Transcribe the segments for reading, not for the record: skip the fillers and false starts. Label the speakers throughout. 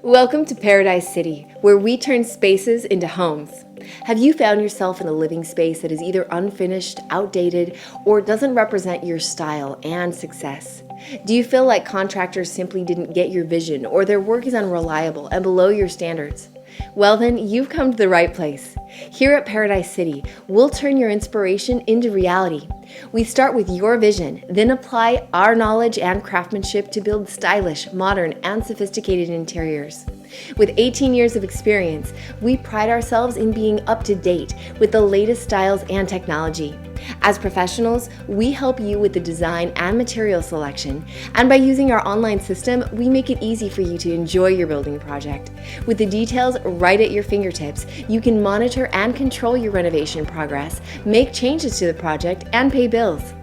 Speaker 1: Welcome to Paradise City, where we turn spaces into homes. Have you found yourself in a living space that is either unfinished, outdated, or doesn't represent your style and success? Do you feel like contractors simply didn't get your vision, or their work is unreliable and below your standards? Well then, you've come to the right place. Here at Paradise City, we'll turn your inspiration into reality. We start with your vision, then apply our knowledge and craftsmanship to build stylish, modern, and sophisticated interiors. With 18 years of experience, we pride ourselves in being up to date with the latest styles and technology. As professionals, we help you with the design and material selection, and by using our online system, we make it easy for you to enjoy your building project. With the details right at your fingertips, you can monitor and control your renovation progress, make changes to the project, and pay bills.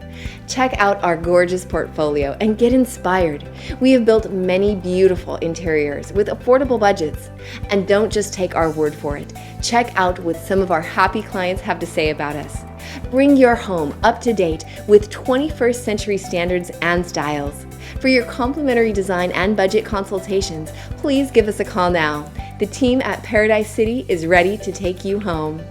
Speaker 1: Check out our gorgeous portfolio and get inspired. We have built many beautiful interiors with affordable budgets. And don't just take our word for it. Check out what some of our happy clients have to say about us. Bring your home up to date with 21st century standards and styles. For your complimentary design and budget consultations, please give us a call now. The team at Paradise City is ready to take you home.